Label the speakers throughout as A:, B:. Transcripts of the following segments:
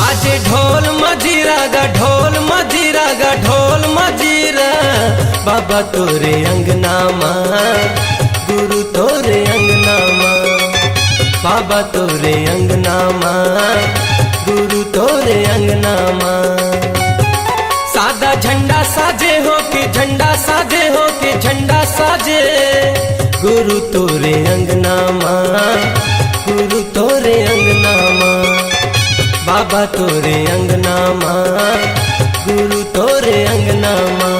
A: बाजे ढोल मजीरा गा ढोल मजीरा गा ढोल मजीरा बाबा तोरे अंगना माँ गुरु तोरे अंगना माँ बाबा तोरे अंगना माँ गुरु तोरे अंगना माँ सादा झंडा साजे हो के झंडा साजे हो के झंडा साजे गुरु तोरे अंगना माँ गुरु तोरे अंगना माँ बाबा तोरे अंगना माँ गुरु तोरे अंगना माँ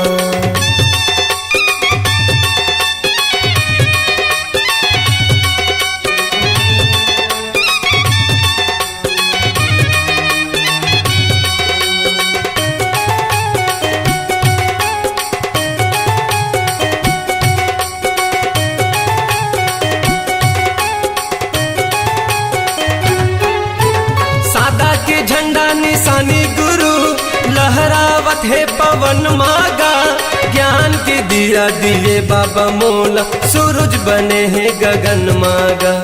A: निशानी गुरु लहरावत है पवन मागा ज्ञान के दिया दिए बाबा मोला सूरज बने हैं गगन मागा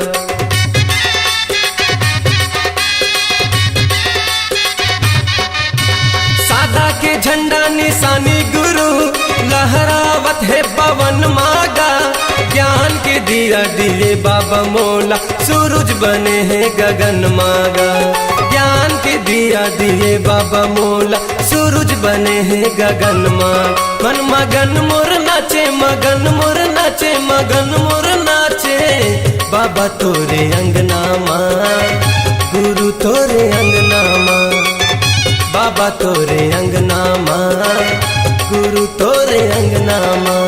A: सादा के झंडा निशानी गुरु लहरावत है पवन मागा ज्ञान के दिया दिए बाबा मोला सूरज बने हैं गगन मागा ज्ञान के दिया दिए बाबा मोला सूरज बने हैं गगन माँ मन मगन मोर नाचे मगन मोर नाचे मगन मोर नाचे बाबा तोरे अंगना माँ गुरु तोरे अंगना माँ बाबा तोरे अंगना माँ गुरु तोरे अंगना माँ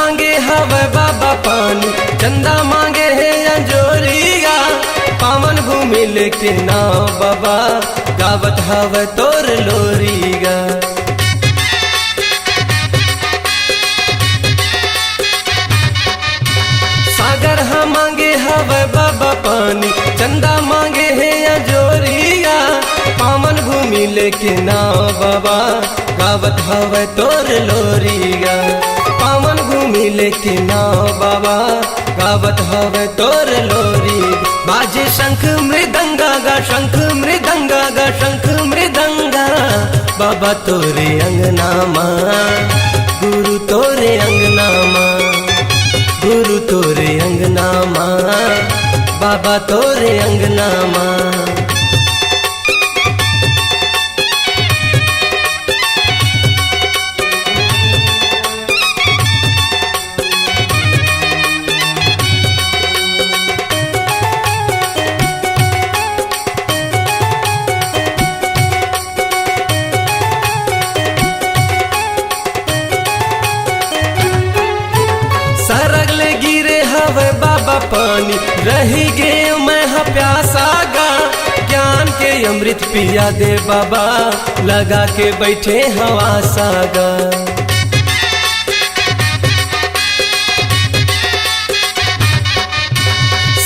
A: बाबा पानी चंदा मांगे है अंजोरिया पावन भूमि लेके नाव बाबा गावत हवे तोर लोरिया सागर हम मांगे हवे बाबा पानी चंदा मांगे है अंजोरिया पावन भूमि लेके नाव बाबा गावत हवे तोर लोरिया पावन भूमि लेके नाव बाबा गावत हवे तोर लोरी बाजे शंख मृदंगा गा शंख मृदंगा गा शंख मृदंगा बाबा तोरे अंगना माँ गुरु तोरे अंगना माँ गुरु तोरे अंगना माँ बाबा तोरे अंगना माँ बाबा पानी रही गे मैं प्यासा गा ज्ञान के अमृत पिया दे बाबा लगा के बैठे हवा सागा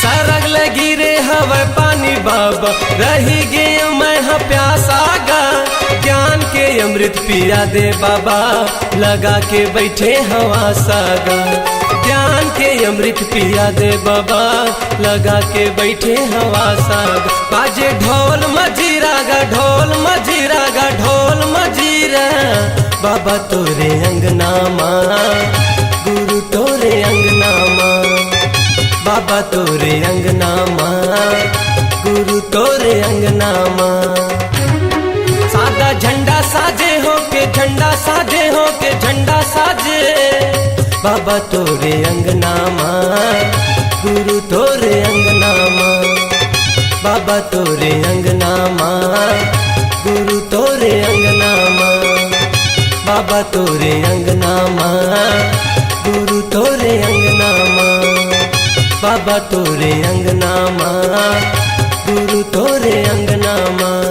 A: सरग लगी रे हवा पानी बाबा रही गे मैं प्यासा गा ज्ञान के अमृत पिया दे बाबा लगा के बैठे हवा सागा ज्ञान के अमृत पिया दे बाबा लगा के बैठे हवा साग बाजे ढोल मजीरा गा ढोल मजीरा गा ढोल मजीरा बाबा तोरे अंगना माँ गुरु तोरे अंगना माँ बाबा तोरे अंगना माँ गुरु तोरे अंगना माँ सादा झंडा साजे हो के झंडा साजे हो के झंडा साजे बाबा तोरे अंगना माँ गुरु तोरे अंगना माँ बाबा तोरे अंगना माँ गुरु तोरे अंगना माँ बाबा तोरे अंगना माँ गुरु तोरे अंगना माँ बाबा तोरे अंगना माँ गुरु तोरे अंगना माँ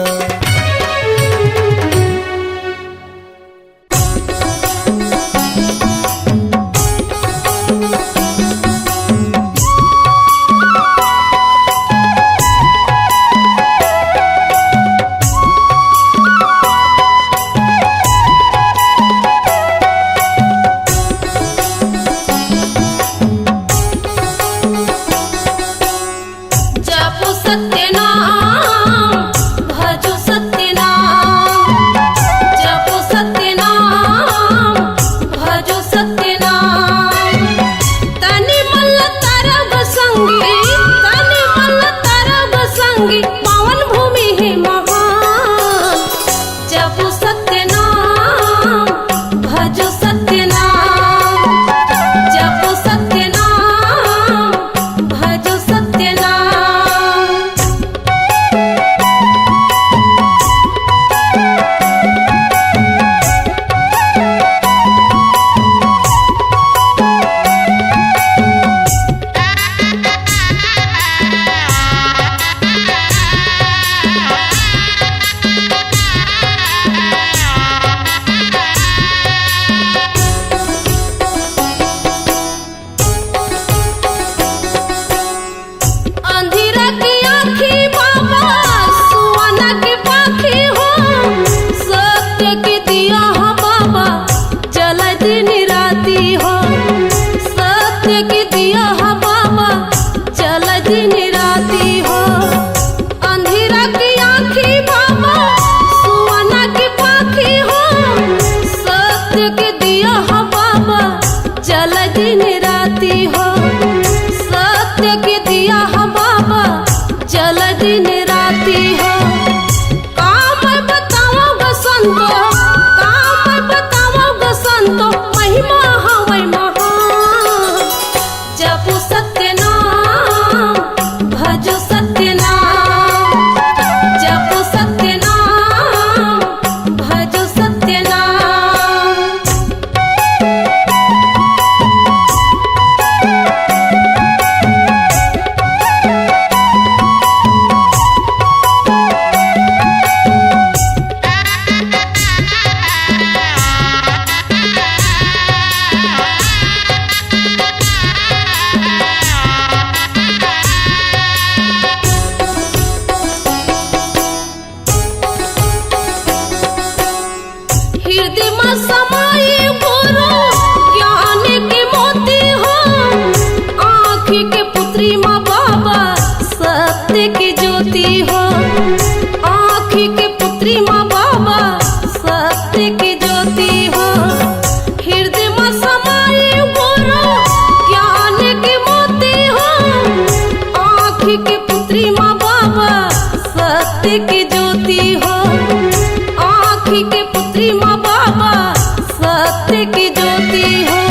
B: सत्य की ज्योति हो।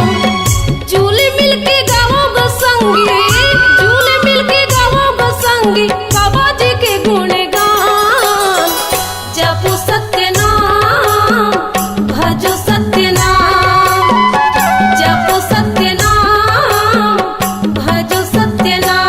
B: झूले मिलके गाओ गो संगी, झूले मिलके गाओ गो संगी, बाबा जी के गुणगान। जपो सत्य नाम, भजो सत्य नाम, जपो सत्य नाम, भजो सत्य नाम।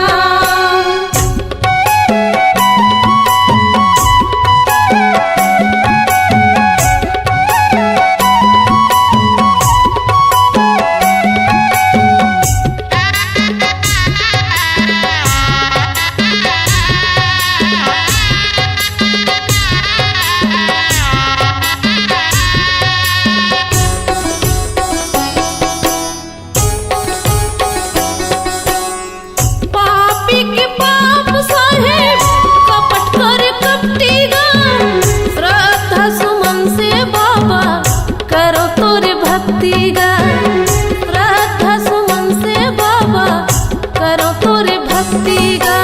B: पापी के पाप साहेब कपट कर कपटीगा, श्रद्धा सुमन से बाबा करो तोरे भक्तिगा, श्रद्धा सुमन से बाबा करो तोरे भक्तिगा।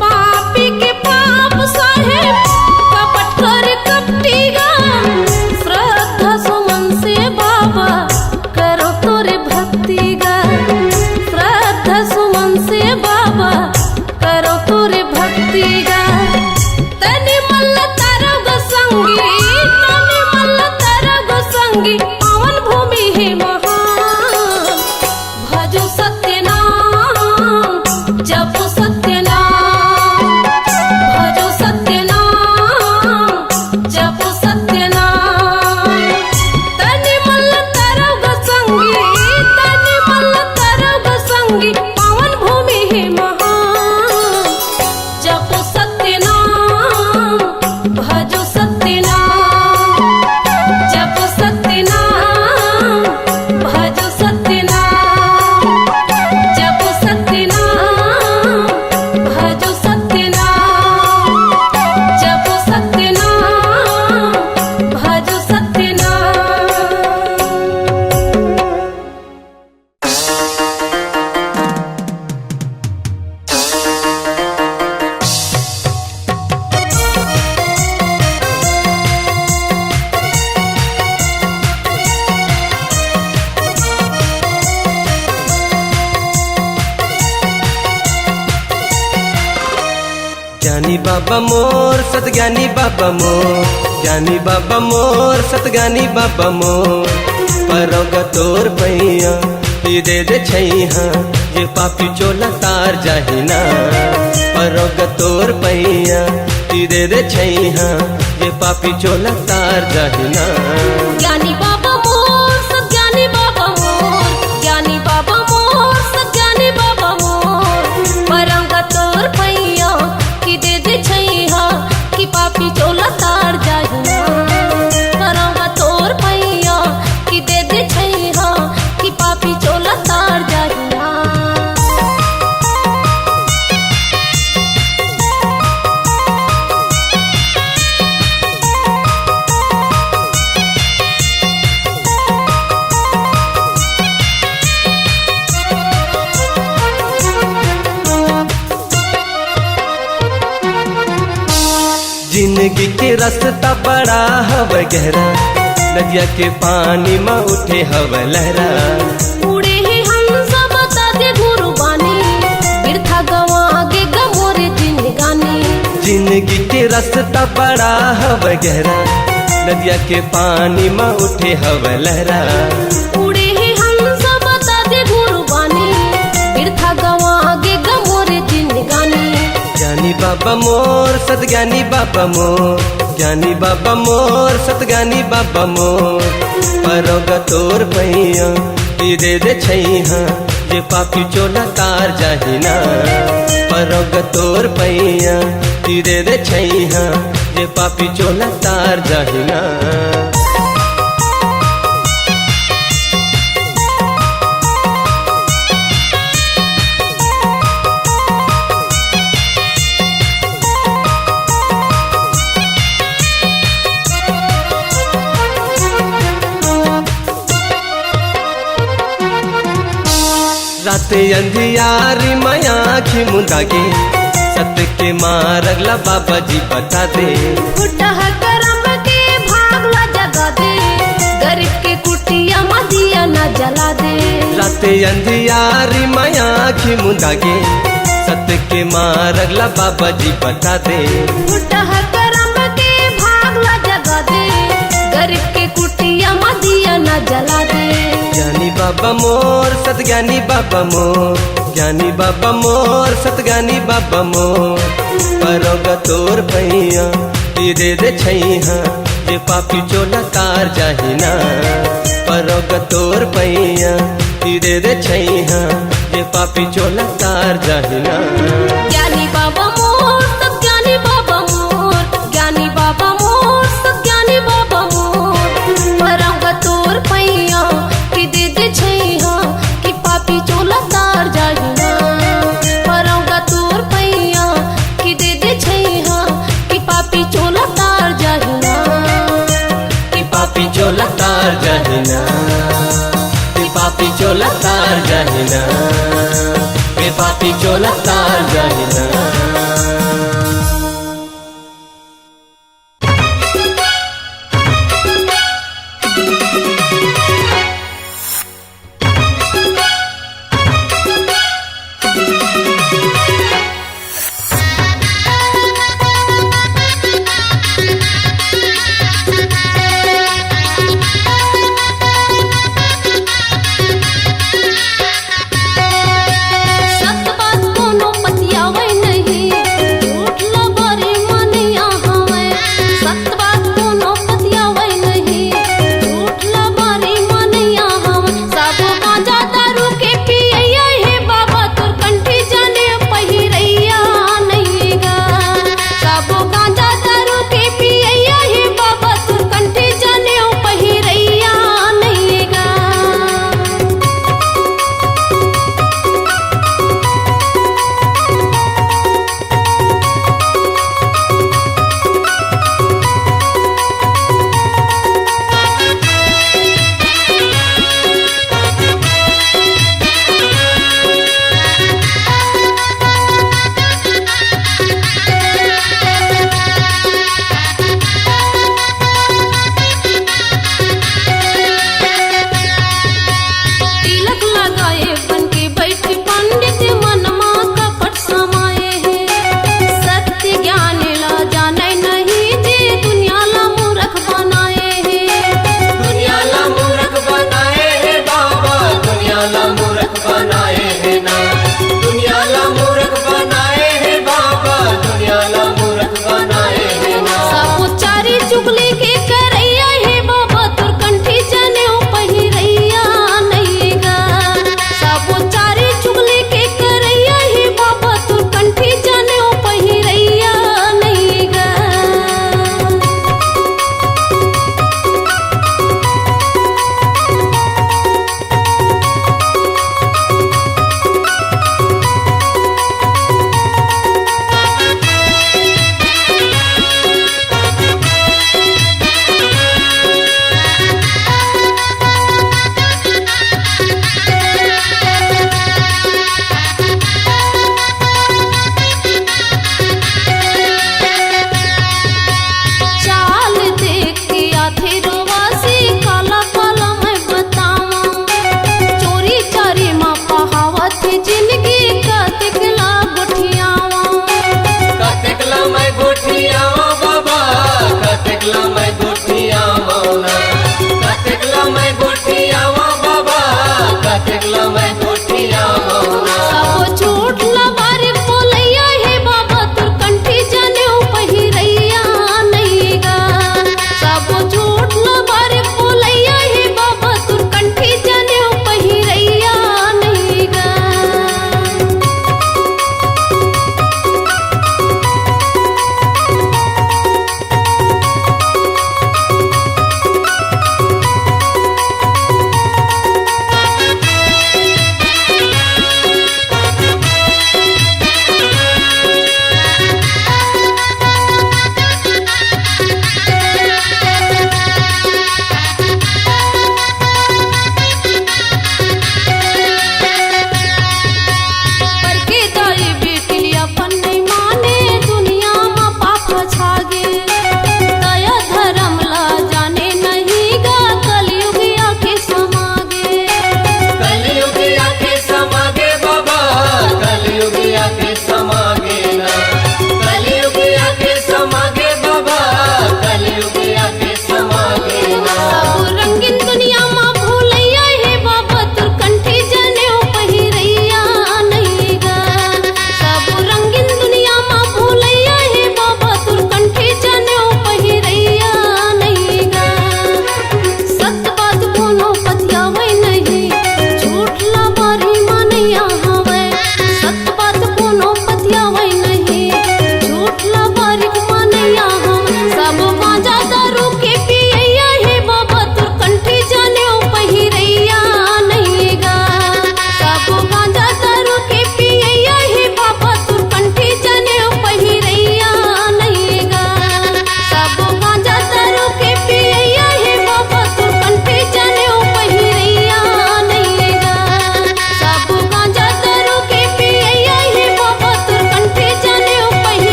B: पापी के पाप साहेब कपट कर कपटीगा, श्रद्धा सुमन से बाबा करो तोरे भक्तिगा, श्रद्धा सुमन से बाबा करो तोरे भक्तिगा। तनि मल्ल तारो गो संगी, तनि मल्ल तारो गो संगी, पावन भूमि है महान। भजो सत्य नाम, जपो सत्य नाम, भजो सत्य नाम, जपो सत्य नाम। तनि मल्ल तारो गो संगी, तनि मल्ल तारो गो संगी, पावन भूमि है महान। जपो सत्य नाम, भजो सत्य नाम, जपो सत्य नाम, भजो सत्य नाम, जपो सत्य नाम, भजो सत्य नाम, जपो सत्य नाम, भजो सत्य नाम।
A: ज्ञानी बाबा मोर सतज्ञानी बाबा मोर, ज्ञानी बाबा मोर सतज्ञानी बाबा मोर। परोगा तोर पैया ये दे छैहा, ये पापी चोला तार जाहिना। परोगा तोर पैया ये दे छैहा, ये पापी चोला तार जाहिना।
B: ज्ञानी बाबा मोर सज्ञानी बाबा मोर, ज्ञानी बाबा मोर सज्ञानी बाबा मोर। परंगा तोर पैया कि दे छैहा, कि पापी चोला तार जाहिना। परंगा तोर पैया कि दे छैहा, कि पापी चोला तार जाहिना।
A: जिंदगी के रास्ता बड़ा हवा गहरा, नदिया के पानी में उठे हवा लहरा।
B: उड़े ही हम सब बता दे गुरु बानी, बिरथा गवा के गमोरे जिंदगानी।
A: जिंदगी के रास्ता बड़ा हवा गहरा, नदिया के पानी में उठे हवा लहरा।
B: उड़े ही हम सब बता दे गुरु बानी, बिरथा गवा के गमोरे जिंदगानी।
A: ज्ञानी बाबा मोर सतज्ञानी बाबा मोर, ज्ञानी बाबा मोर सतज्ञानी बाबा मोर। परोगा तोर पैया ये दे छैहा, ये पापी चोला तार जाहिना। परोगा तोर पैया ये दे छैहा, ये पापी चोला तार जाहिना। राते अंधियारी माया आँखी मुंदागे, सत्य के मारगला बाबा जी बता दे।
B: फुटह करम के भागला जगा दे, गरीब के कुटिया
A: होते अंधियारी माया आँखी मुंदा के सत्य के मारगला बाबा जी बता दे।
B: फुटह करम के भागला जगा दे, गरीब के कुटिया मदिया न जला दे।
A: ज्ञानी बाबा मोर सतज्ञानी बाबा मोर, ज्ञानी बाबा मोर सतज्ञानी बाबा मोर, परोगा तोर पैया दे दे छैहा जे पापी चोला तार जाहिना। परोगा तोर पैया दे दे छैहा जे पापी चोला तार जाहिना।
B: ज्ञानी बाबा मोर सतज्ञानी बाबा मोर, ज्ञानी बाबा मोर सतज्ञानी बाबा मोर, परोगा तोर पैया कि दे दे छैहा कि पापी चोला तार जाहिना। परोगा तोर पैया कि दे दे छैहा कि पापी चोला तार जाहिना।
A: कि पापी चोला तार जाहिना, कि पापी चोला तार जाहिना, कि पापी चोला तार जाहिना।
B: सत बात कोनो पतियावै नहीं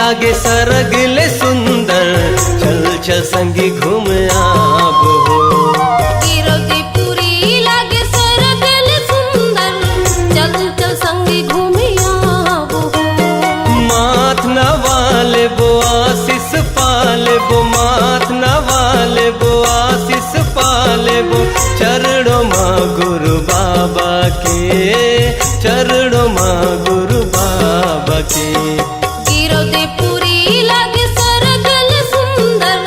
A: लागे सरग ले सुंदर, चल चल संगी घूम आब हो।
B: गिरदपुरी लागे सरग ले सुंदर, चल चल संगी घूमे आब हो।
A: माथ नवाले बो आशीष पाले बो, माथ नवाले बो आशीष पाले बो, चरणों माँ गुरु बाबा के, चरणों माँ गुरु बाबा के।
B: गिरदपुरी लागे सरग ले सुंदर,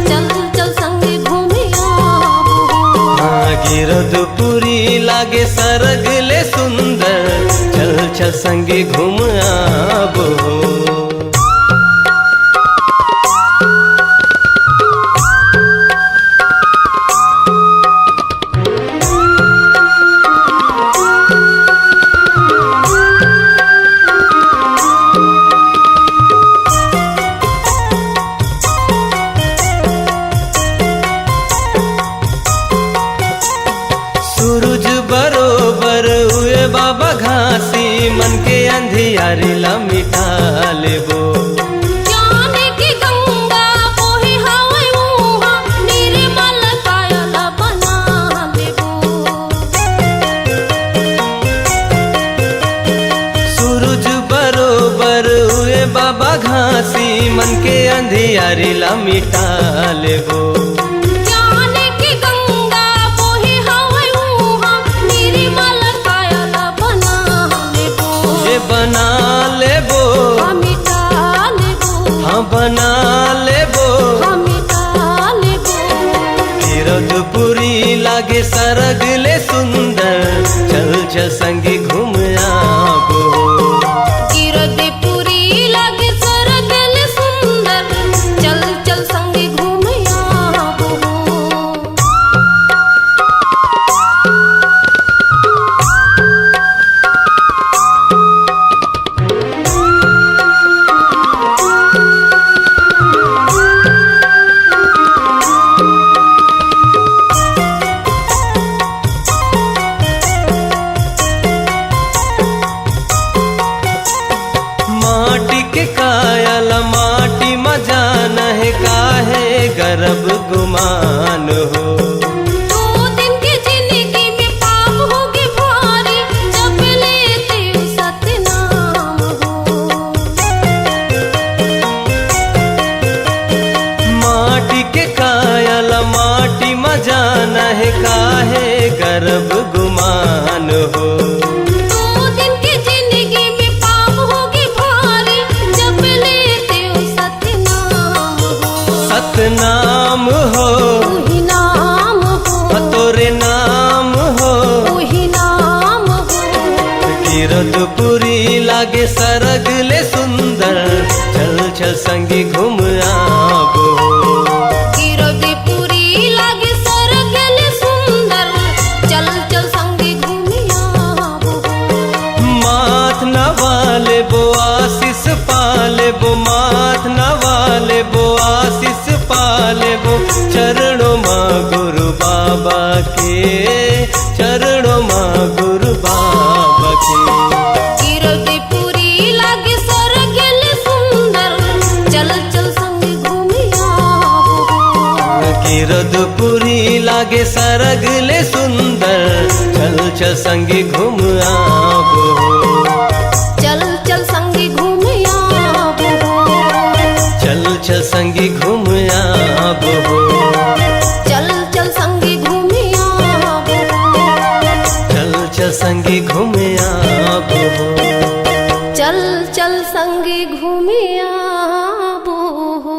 B: चल चल संगी घूमे आब हो।
A: हाँ गिरदपुरी लागे सरग ले सुंदर, चल चल संगी घूम आब हो। सूरज बरोबर हुए बाबा घासी, मन के अंधियारी ला मिटा लेबो।
B: जाने की गंगा बोहे हवे मुहा, निर्मल कायल बना लेबो।
A: सूरज बरोबर हुए बाबा घासी, मन के अंधियारी ला मिटा लेबो।
B: जाने की गंगा बोहे हवे मुहा, निर्मल कायल बना लेबो।
A: ये बना लेबो,
B: मिटा लेबो,
A: हाँ बना लेबो।
B: मिटा लेबो।
A: गिरदपुरी लागे सरग ले सुंदर, चल चल संगी घूम आबो।
B: गिरदपुरी लागे सरग ले सुंदर, चल चल संगी घूमे आब हो।
A: माटी के कायल माटी मजान है, काहे गर्भ गुमान हो।
B: दो दिन की जिंदगी में पाप होगी भारी, जब लेते हो सतनाम हो।
A: माटी के कायल माटी मजान है, काहे गर्भ गुमान हो।
B: दो दिन की जिंदगी में पाप होगी भारी, जब लेते हो सतनाम हो।
A: सतनाम हो,
B: वही नाम हो,
A: तोरे नाम हो।
B: वही नाम हो।
A: गिरदपुरी लागे सरग ले सुंदर, चल चल संगी घूम आबो।
B: गिरदपुरी लागे सरग ले सुंदर, चल चल संगी घूमे आब हो।
A: माथ नवाले बो आशीष पाले बो, माथ नवाले बो आशीष पाले बो, चरणों माँ गुरु बाबा के, चरणों माँ गुरु बाबा के।
B: गिरदपुरी लागे सरग ले सुंदर, चल चल संगी घूमे आब हो।
A: गिरदपुरी लागे सरग ले सुंदर, चल चल संगी घूम आबो।
B: चल चल संगी घूमे आब हो।
A: चल चल संगी घूम आबो।
B: चल चल संगी घूमे आब हो।
A: चल चल संगी घूम आबो।
B: चल चल संगी घूमे आब हो।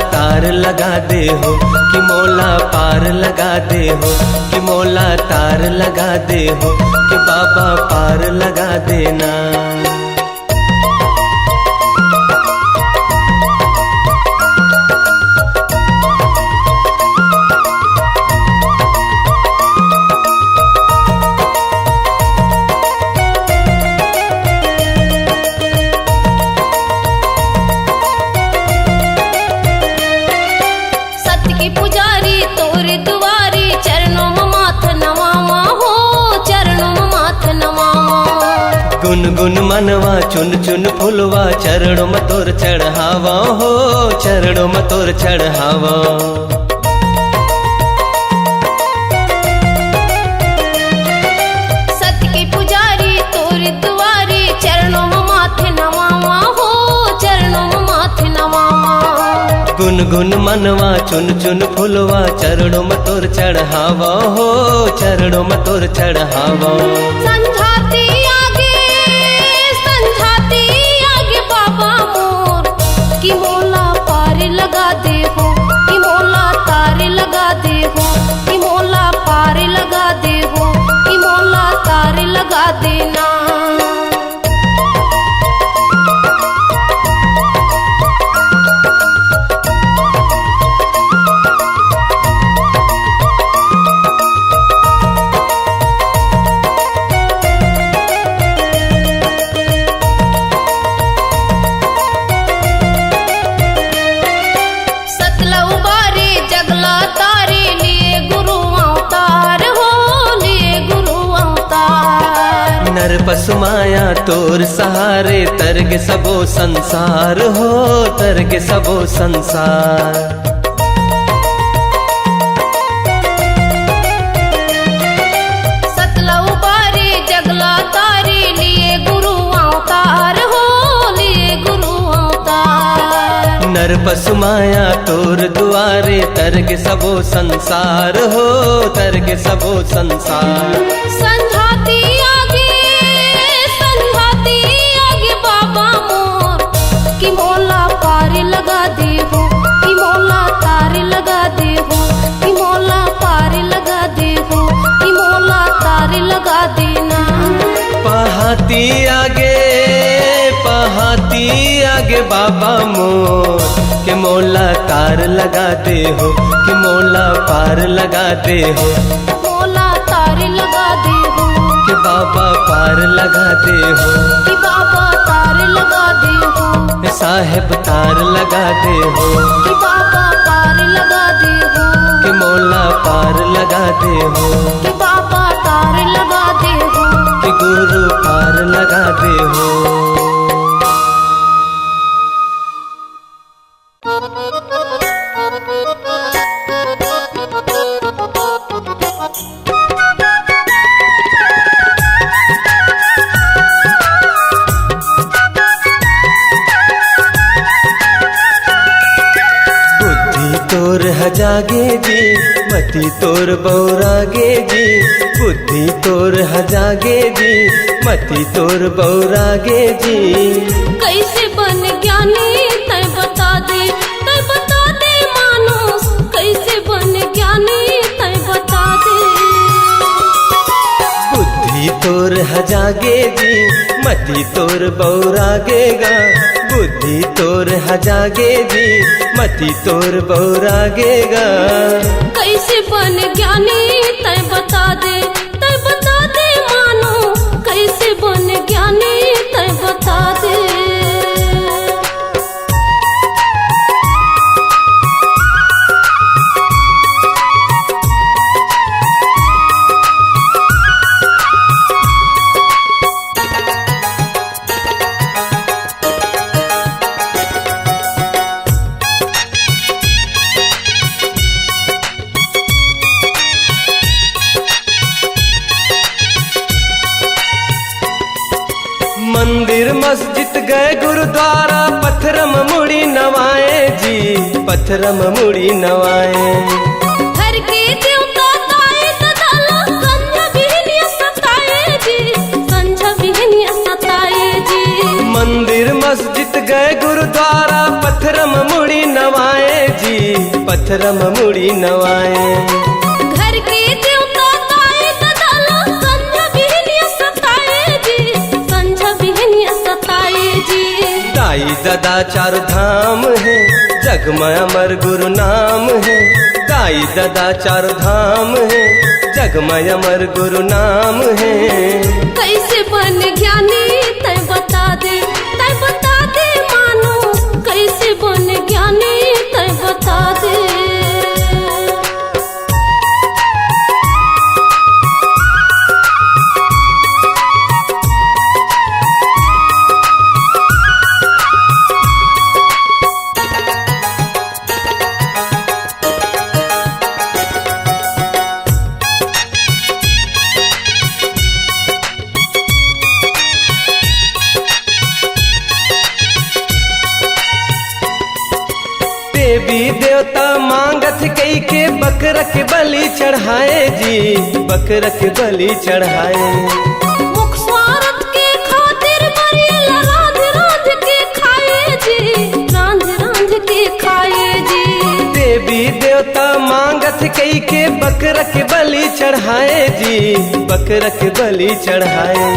A: तार लगा दे हो कि मोला पार लगा दे हो कि मोला तार लगा दे हो कि बाबा पार लगा देना।
B: पुजारी तोरे दुआरी चरणों में माथ नवावा हो, चरणों में माथ नवावा।
A: गुनगुन मनवा चुन चुन फुलवा चरणों में तोर चढ़ावा हो, चरणों में तोर चढ़ावा।
B: सत्य के पुजारी तोरे दुआरी चरणों में माथ नवावा हो, चरणों में माथ नवावा।
A: गुनगुन मनवा चुन चुन फुलवा चरणों में तोर चढ़ावा हो, चरणों में तोर चढ़ावा।
B: संझाती आगे बाबा मोर कि मोला पार लगा दे हो कि मोला तार लगा दे हो कि मोला पार लगा दे हो कि मोला तार लगा देना।
A: नर पसुमाया तोर सहारे तरगे सबो संसार हो, तरगे सबो संसार।
B: सतला उबारे जगला तारे लिए गुरु अवतार हो, लिए गुरु अवतार।
A: नर पसुमाया तोर दुआरे तरगे सबो संसार हो, तरगे सबो संसार।
B: संझाती आगे बाबा मोर कि मोला पार लगा दे हो कि मोला तार लगा दे हो कि मोला पार लगा दे हो कि मोला तार लगा देना।
A: पहाती आगे बाबा मोर कि मोला तार लगा दे हो कि मोला पार लगा दे हो,
B: मोला तार लगा दे हो
A: कि बाबा पार लगा दे हो,
B: कि बाबा तार लगा दे हो,
A: साहेब तार लगा दे हो,
B: कि बाबा पार लगा दे हो,
A: कि मोला पार लगा दे हो,
B: कि बाबा तार लगा दे हो,
A: कि गुरु पार लगा दे हो। जागे जी मती तोर बौरागे जी, बुद्धि तोर हजागे जी मती तोर बौरागे जी।
B: कैसे बन ज्ञानी तय बता दे मानुस, कैसे बन ज्ञानी तय बता दे।
A: बुद्धि तोर हजागे जी मती तोर बौरागेगा, बुद्धि तोर हजागे जी मती तोर बौरागेगा।
B: कैसे बन ज्ञानी तय बता दे मानो, कैसे बन ज्ञानी तय बता दे।
A: मंदिर मस्जिद गए गुरुद्वारा पत्थरम मुड़ी नवाए जी, पत्थरम मुड़ी नवाए।
B: घर के देवता ताए सदाला संझा बिहनिया सताए जी, संझा बिहनिया सताए जी।
A: मंदिर मस्जिद गए गुरुद्वारा पत्थरम मुड़ी नवाए मथरम मुड़ी नवाए।
B: घर के देवता ताए ददाला संझा बिहनिया सताए जी, संझा बिहनिया सताए जी।
A: दाई ददा चार धाम है, जग में अमर गुरु नाम है। दाई ददा चार धाम है, जग में अमर गुरु नाम है।
B: कैसे बन ज्ञानी तय बता दे, तय बता दे मानो। कैसे बन ज्ञानी तय बता दे।
A: देवी देवता मांगत कई के बकरा के बलि चढ़ाए जी, बकरा के बलि चढ़ाए।
B: मुख स्वार्थ के खातिर मरियल रांध रांध के खाए जी, रांध रांध के खाए जी।
A: देवी देवता मांगत कई के बकरा के बलि चढ़ाए जी, बकरा के बलि चढ़ाए।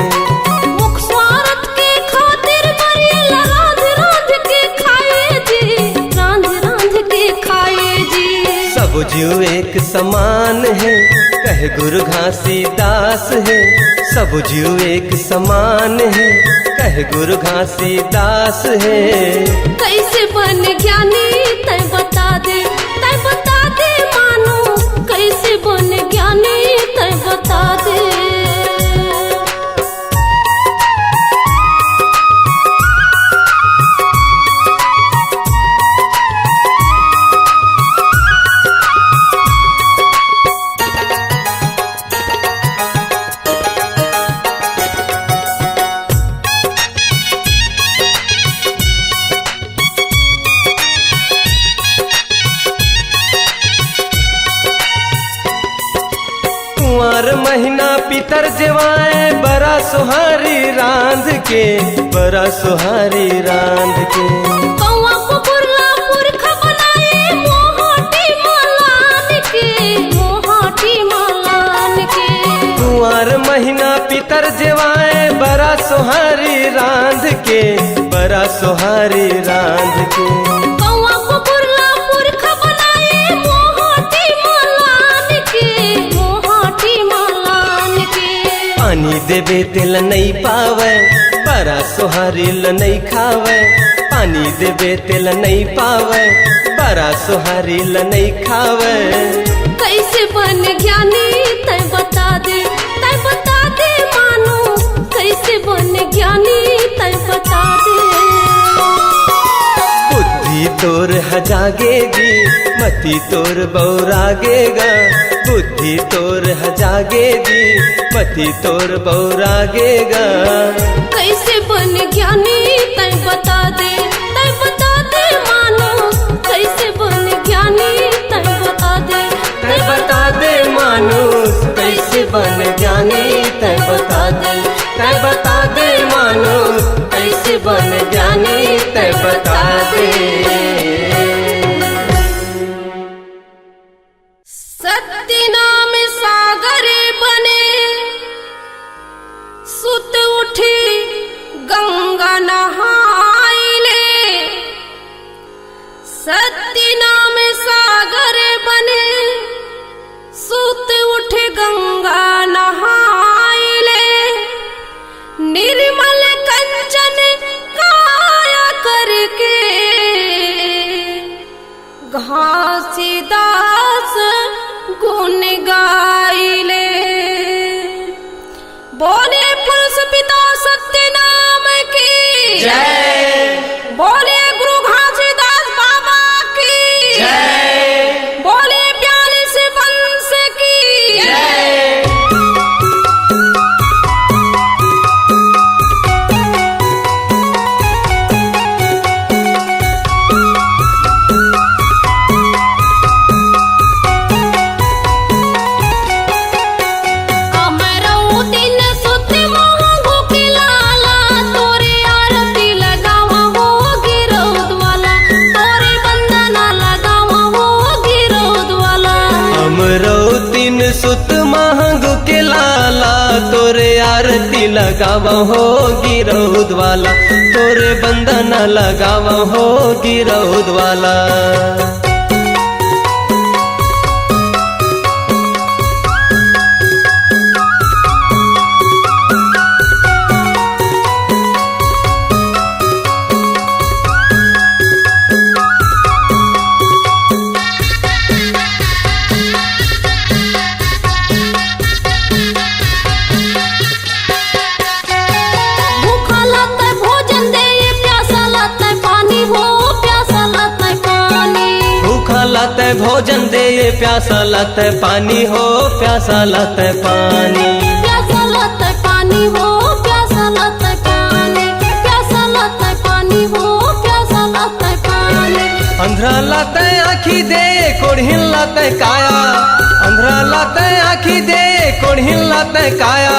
B: मुख स्वार्थ के खातिर मरियल रांध रांध के खाए जी, रांध रांध के खाए जी।
A: सब जीव एक समान है, कह गुरु घासीदास है। सब जीव एक समान है, कह गुरु घासीदास है।
B: कैसे बन ज्ञानी तय बता दे, तय बता दे मानो। कैसे बन ज्ञानी तय बता दे।
A: कुंवर महीना पितर जवाए, बड़ा सुहारी रांध के, बड़ा सुहारी रांध के।
B: कौआ कुकुरला पुरखा बनाए, मोहाटी मालान के, मोहाटी मालान के।
A: कुंवर महीना पितर जवाए, बड़ा सुहारी रांध के, बड़ा सुहारी रांध के।
B: कौआ कुकुरला पुरखा बनाए, मोहाटी मालान के, मोहाटी मालान के।
A: पानी देवे तेल नहीं पावे, बड़ा सुहारी ल नहीं खावे। पानी देवे तेल नहीं पावे, बड़ा सुहारी ल नहीं खावे।
B: कैसे बन ज्ञानी तय बता दे, तय बता दे मानो। कैसे बन ज्ञानी तय बता दे।
A: बुद्धि तोर हजागेगी, मति तोर बौरागेगा। बुद्धि तोर हजागेगी, मति तोर बौरागेगा।
B: कैसे बन ज्ञानी तय बता दे, तय बता दे मानो। कैसे बन ज्ञानी तय बता दे,
A: तय बता दे मानुष, कैसे बन ज्ञानी तय बता दे। तय बता दे मानुष, कैसे बन ज्ञानी तय बता दे।
B: सत्य नाम सागरे बने, सुत उठी गंगा नहाइले। सत्य नाम सागरे बने, सुत उठ गंगा नहाइले। निर्मल कंचन काया करके, घासीदास गुण गा
A: तीन सुत महंग के लाला, तोरे आरती लगावा हो गिरौद वाला, तोरे बंधन लगावा हो गिरौद वाला।
B: लाते भोजन दे प्यासा लाते पानी हो प्यासा लाते पानी, प्यासा लाते पानी हो प्यासा लाते पानी, प्यासा लाते पानी हो प्यासा लाते पानी।
A: अंधरा लाते आँखी दे कोढ़िन लाते काया, अंधरा लाते आँखी दे कोढ़िन लाते काया,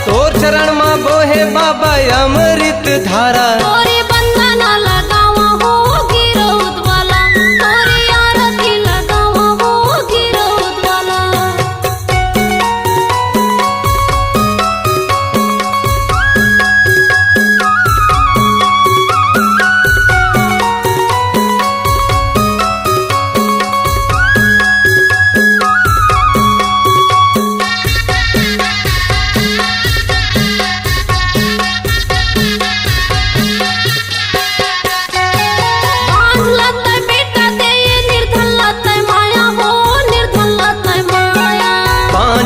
A: तोर चरण माँ बोहे बाबा अमृत धारा।
B: तोरे बंधन लगावा हो गिरौद वाला, तोरे आरती लगावा हो गिरौद वाला।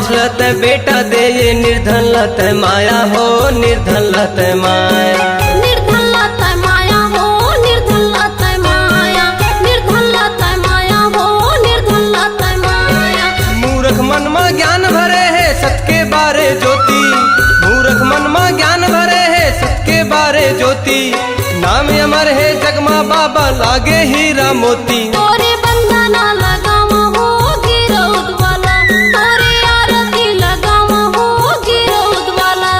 A: लते बेटा दे ये निर्धन लते माया हो निर्धन लते माया,
B: निर्धन लते माया हो निर्धन लते माया, निर्धन लते माया हो निर्धन लते माया।
A: मूर्ख मन में ज्ञान भरे है सत्य बारे ज्योति, मूर्ख मन में ज्ञान भरे है सत्य बारे ज्योति, नाम अमर है जगमा बाबा लागे हीरा मोती।
B: तोरे बंधन लगावा हो गिरौद वाला, तोरे आरती लगावा हो गिरौद वाला।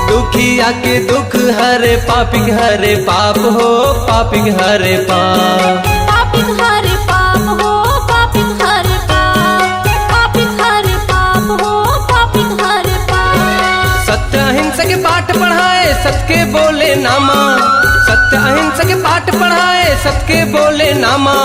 A: दुखिया के दुख हरे पापी हरे पाप हो पापी हरे पाप,
B: पापी हरे पाप हो पापी हरे पाप, पापी हरे पाप हो पापी हरे पाप।
A: सत्य अहिंसा के पाठ पढ़ाए सत्य बोले नामा, सत्य अहिंसा के पाठ पढ़ाए सत्य बोले नामा,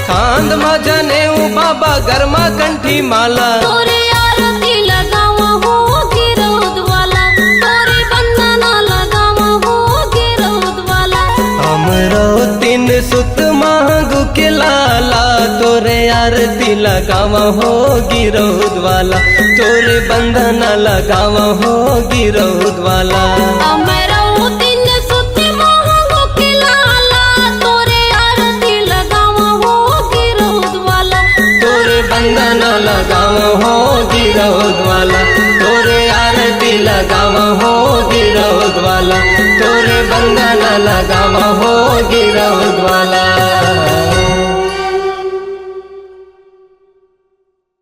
A: कांद मा जने बाबा गरमा कंठी माला।
B: तोरे आरती लगावा हो गिरौद वाला, तोरे बंधन लगावा हो गिरौद वाला।
A: हमरो तीन सुत महंगू के लाला, तोरे आरती लगावा हो गिरौद वाला, तोरे बंधन लगावा हो गिरौद वाला।
B: हमरो तीन सुत महंगू के लाला, तोरे आरती लगावा हो गिरौद वाला,
A: तोरे बंधन लगावा हो गिरौद वाला, तोरे आरती लगावा हो गिरौद वाला, तोरे बंधन लगावा हो गिरौद वाला।